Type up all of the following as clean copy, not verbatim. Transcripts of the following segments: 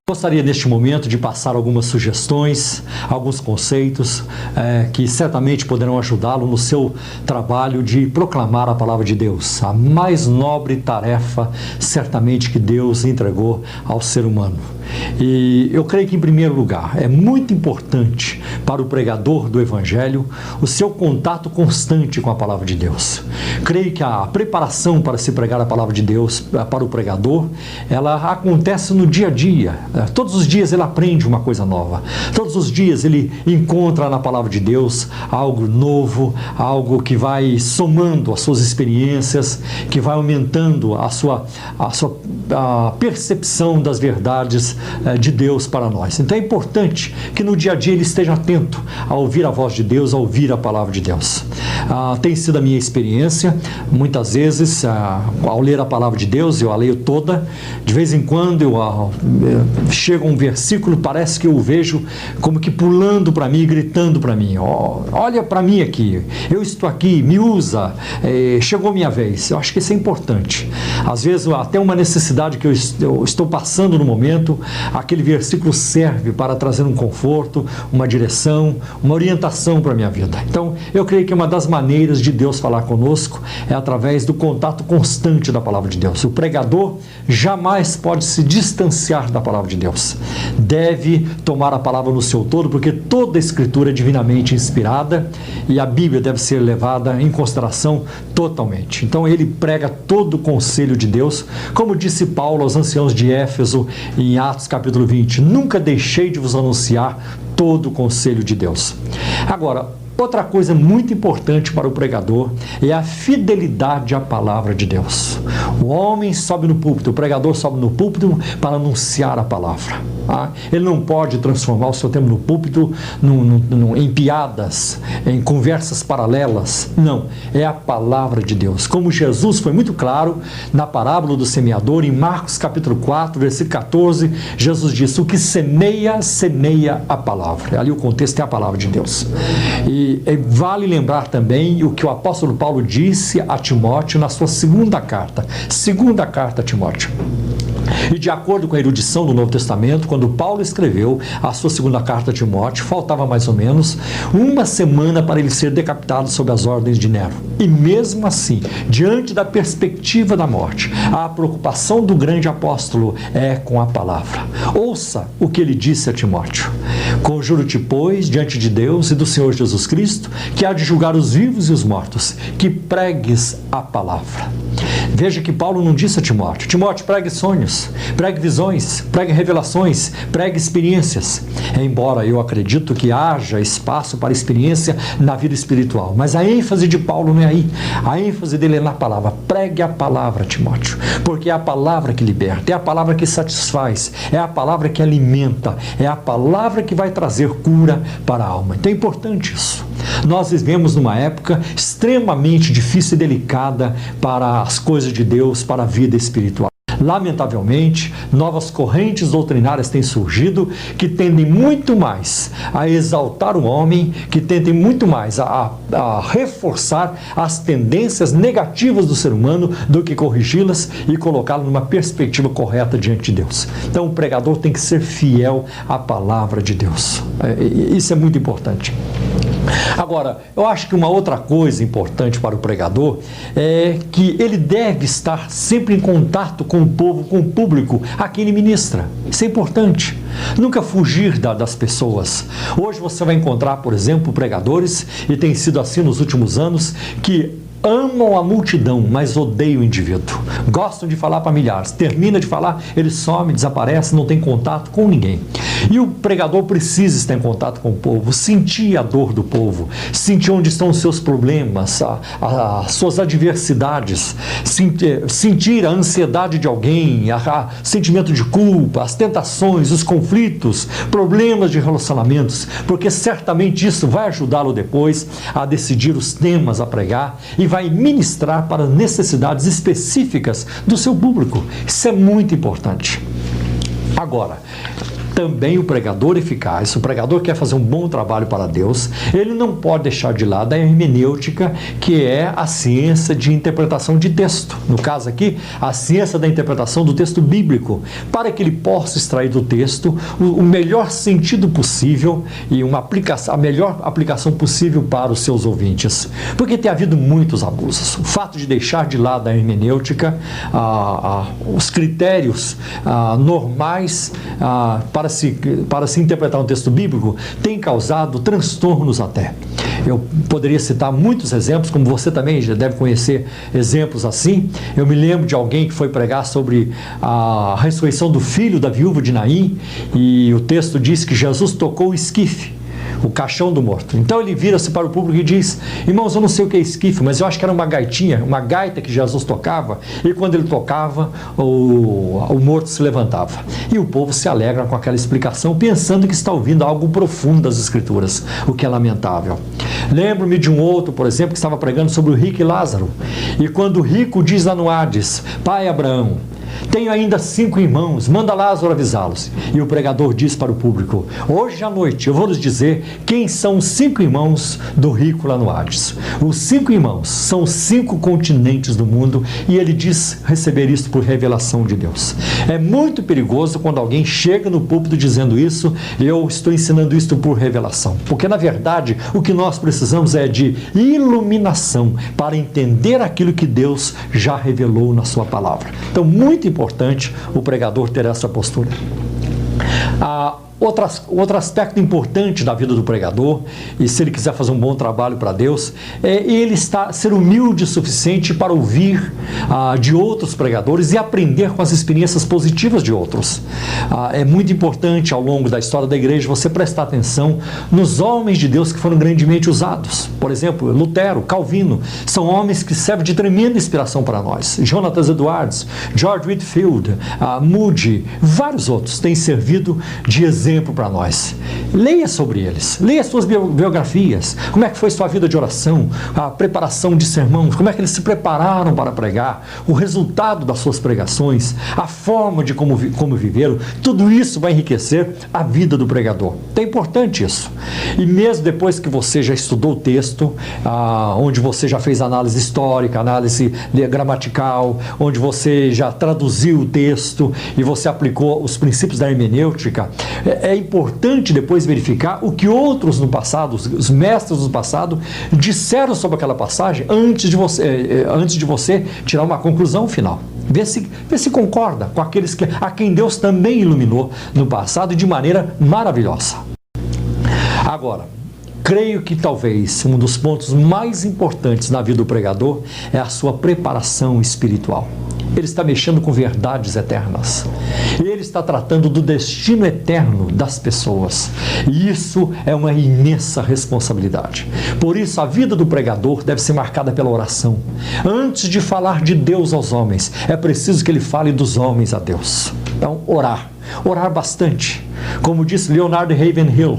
Gostaria neste momento de passar algumas sugestões, alguns conceitos que certamente poderão ajudá-lo no seu trabalho de proclamar a palavra de Deus, a mais nobre tarefa certamente que Deus entregou ao ser humano. E eu creio que, em primeiro lugar, é muito importante para o pregador do Evangelho o seu contato constante com a palavra de Deus. Creio que a preparação para se pregar a palavra de Deus para o pregador, ela acontece no dia a dia. Todos os dias ele aprende uma coisa nova. Todos os dias ele encontra na palavra de Deus algo novo, algo que vai somando as suas experiências, que vai aumentando a sua percepção das verdades de Deus para nós. Então é importante que no dia a dia ele esteja atento a ouvir a voz de Deus, a ouvir a palavra de Deus. Tem sido a minha experiência, muitas vezes, ao ler a palavra de Deus, eu a leio toda, de vez em quando chega um versículo, parece que eu o vejo como que pulando para mim, gritando para mim, olha para mim aqui, eu estou aqui, me usa, chegou minha vez. Eu acho que isso é importante. Às vezes, até uma necessidade que eu estou passando no momento, aquele versículo serve para trazer um conforto, uma direção, uma orientação para a minha vida. Então, eu creio que uma das maneiras de Deus falar conosco é através do contato constante da palavra de Deus. O pregador jamais pode se distanciar da palavra de Deus. Deve tomar a palavra no seu todo, porque toda a Escritura é divinamente inspirada e a Bíblia deve ser levada em consideração totalmente. Então, ele prega todo o conselho de Deus, como disse Paulo aos anciãos de Éfeso em Atos capítulo 20, nunca deixei de vos anunciar todo o conselho de Deus. Agora, outra coisa muito importante para o pregador é a fidelidade à palavra de Deus. O homem sobe no púlpito, o pregador sobe no púlpito para anunciar a palavra. Ele não pode transformar o seu tempo no púlpito em piadas, em conversas paralelas. Não, é a palavra de Deus. Como Jesus foi muito claro na parábola do semeador, em Marcos capítulo 4, versículo 14, Jesus disse, o que semeia, semeia a palavra. Ali o contexto é a palavra de Deus. E vale lembrar também o que o apóstolo Paulo disse a Timóteo na sua segunda carta a Timóteo. E de acordo com a erudição do Novo Testamento, quando Paulo escreveu a sua segunda carta a Timóteo, faltava mais ou menos uma semana para ele ser decapitado sob as ordens de Nero. E mesmo assim, diante da perspectiva da morte, a preocupação do grande apóstolo é com a palavra. Ouça o que ele disse a Timóteo. Conjuro-te, pois, diante de Deus e do Senhor Jesus Cristo, que há de julgar os vivos e os mortos, que pregues a palavra. Veja que Paulo não disse a Timóteo, pregue sonhos, pregue visões, pregue revelações, pregue experiências. Embora eu acredito que haja espaço para experiência na vida espiritual, mas a ênfase de Paulo não é aí. A ênfase dele é na palavra. Pregue a palavra, Timóteo, porque é a palavra que liberta, é a palavra que satisfaz, é a palavra que alimenta, é a palavra que vai trazer cura para a alma. Então é importante isso. Nós vivemos numa época extremamente difícil e delicada para as coisas de Deus, para a vida espiritual. Lamentavelmente, novas correntes doutrinárias têm surgido que tendem muito mais a exaltar o homem, que tendem muito mais a reforçar as tendências negativas do ser humano do que corrigi-las e colocá-lo numa perspectiva correta diante de Deus. Então, o pregador tem que ser fiel à palavra de Deus. Isso é muito importante. Agora, eu acho que uma outra coisa importante para o pregador é que ele deve estar sempre em contato com o povo, com o público a quem ele ministra. Isso é importante. Nunca fugir das pessoas. Hoje você vai encontrar, por exemplo, pregadores, e tem sido assim nos últimos anos, que amam a multidão, mas odeiam o indivíduo. Gostam de falar para milhares. Termina de falar, ele some, desaparece, não tem contato com ninguém. E o pregador precisa estar em contato com o povo, sentir a dor do povo, sentir onde estão os seus problemas, as suas adversidades, sentir a ansiedade de alguém, o sentimento de culpa, as tentações, os conflitos, problemas de relacionamentos, porque certamente isso vai ajudá-lo depois a decidir os temas a pregar e vai ministrar para necessidades específicas do seu público. Isso é muito importante. Agora, também o pregador eficaz, o pregador que quer fazer um bom trabalho para Deus, ele não pode deixar de lado a hermenêutica, que é a ciência de interpretação de texto. No caso aqui, a ciência da interpretação do texto bíblico, para que ele possa extrair do texto o melhor sentido possível e a melhor aplicação possível para os seus ouvintes. Porque tem havido muitos abusos. O fato de deixar de lado a hermenêutica, os critérios normais para se interpretar um texto bíblico, tem causado transtornos até. Eu poderia citar muitos exemplos, como você também já deve conhecer exemplos assim. Eu me lembro de alguém que foi pregar sobre a ressurreição do filho da viúva de Naim, e o texto diz que Jesus tocou o esquife, o caixão do morto. Então ele vira-se para o público e diz: irmãos, eu não sei o que é esquife, mas eu acho que era uma gaitinha, uma gaita que Jesus tocava, e quando ele tocava, o morto se levantava. E o povo se alegra com aquela explicação, pensando que está ouvindo algo profundo das Escrituras, o que é lamentável. Lembro-me de um outro, por exemplo, que estava pregando sobre o rico e Lázaro, e quando o rico diz lá no Hades: pai Abraão, tenho ainda 5 irmãos, manda Lázaro avisá-los. E o pregador diz para o público: hoje à noite eu vou lhes dizer quem são os 5 irmãos do rico lá no Hades. Os 5 irmãos são os 5 continentes do mundo, e ele diz receber isso por revelação de Deus. É muito perigoso quando alguém chega no púlpito dizendo isso: eu estou ensinando isso por revelação. Porque na verdade o que nós precisamos é de iluminação para entender aquilo que Deus já revelou na sua palavra. Então, muito importante o pregador ter essa postura. Outro aspecto importante da vida do pregador, e se ele quiser fazer um bom trabalho para Deus, é ele ser humilde o suficiente para ouvir de outros pregadores e aprender com as experiências positivas de outros. É muito importante ao longo da história da igreja você prestar atenção nos homens de Deus que foram grandemente usados. Por exemplo, Lutero, Calvino, são homens que servem de tremenda inspiração para nós. Jonathan Edwards, George Whitefield, Moody, vários outros têm servido de exemplo para nós. Leia sobre eles, leia suas biografias, como é que foi sua vida de oração, a preparação de sermão, como é que eles se prepararam para pregar, o resultado das suas pregações, a forma de como viveram. Tudo isso vai enriquecer a vida do pregador. É importante isso. E mesmo depois que você já estudou o texto, onde você já fez análise histórica, análise gramatical, onde você já traduziu o texto e você aplicou os princípios da hermenêutica, é importante depois verificar o que outros no passado, os mestres do passado, disseram sobre aquela passagem antes de você tirar uma conclusão final. Vê se concorda com aqueles a quem Deus também iluminou no passado e de maneira maravilhosa. Agora, creio que talvez um dos pontos mais importantes na vida do pregador é a sua preparação espiritual. Ele está mexendo com verdades eternas. Ele está tratando do destino eterno das pessoas. E isso é uma imensa responsabilidade. Por isso, a vida do pregador deve ser marcada pela oração. Antes de falar de Deus aos homens, é preciso que ele fale dos homens a Deus. Então, orar. Orar bastante. Como disse Leonard Ravenhill,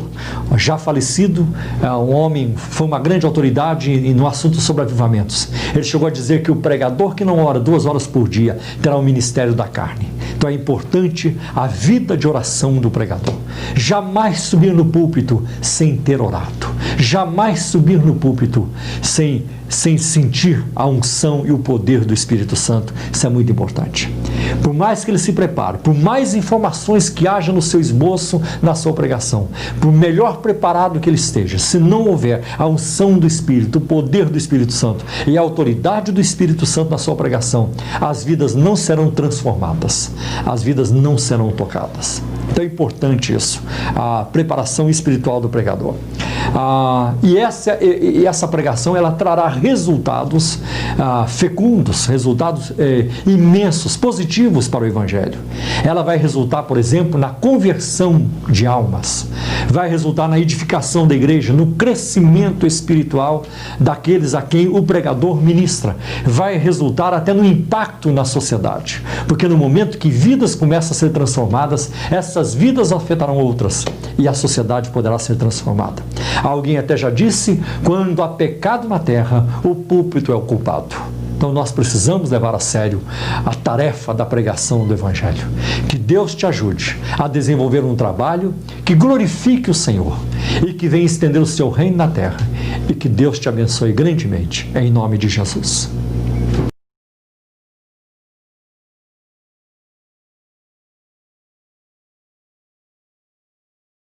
já falecido, um homem, foi uma grande autoridade no assunto sobre avivamentos. Ele chegou a dizer que o pregador que não ora 2 horas por dia terá o ministério da carne. Então é importante a vida de oração do pregador. Jamais subir no púlpito sem ter orado. Jamais subir no púlpito sem sentir a unção e o poder do Espírito Santo. Isso é muito importante. Por mais que ele se prepare, por mais informações que haja no seu esboço, na sua pregação, por melhor preparado que ele esteja, se não houver a unção do Espírito, o poder do Espírito Santo e a autoridade do Espírito Santo na sua pregação, as vidas não serão transformadas, as vidas não serão tocadas. Então é importante isso, a preparação espiritual do pregador. E essa pregação, ela trará resultados fecundos, resultados imensos, positivos para o Evangelho. Ela vai resultar, por exemplo, na conversão de almas, vai resultar na edificação da igreja, no crescimento espiritual daqueles a quem o pregador ministra, vai resultar até no impacto na sociedade, porque no momento que vidas começam a ser transformadas, essas vidas afetarão outras e a sociedade poderá ser transformada. Alguém até já disse: quando há pecado na terra, o púlpito é o culpado. Então nós precisamos levar a sério a tarefa da pregação do Evangelho. Que Deus te ajude a desenvolver um trabalho que glorifique o Senhor e que venha estender o seu reino na terra. E que Deus te abençoe grandemente, em nome de Jesus.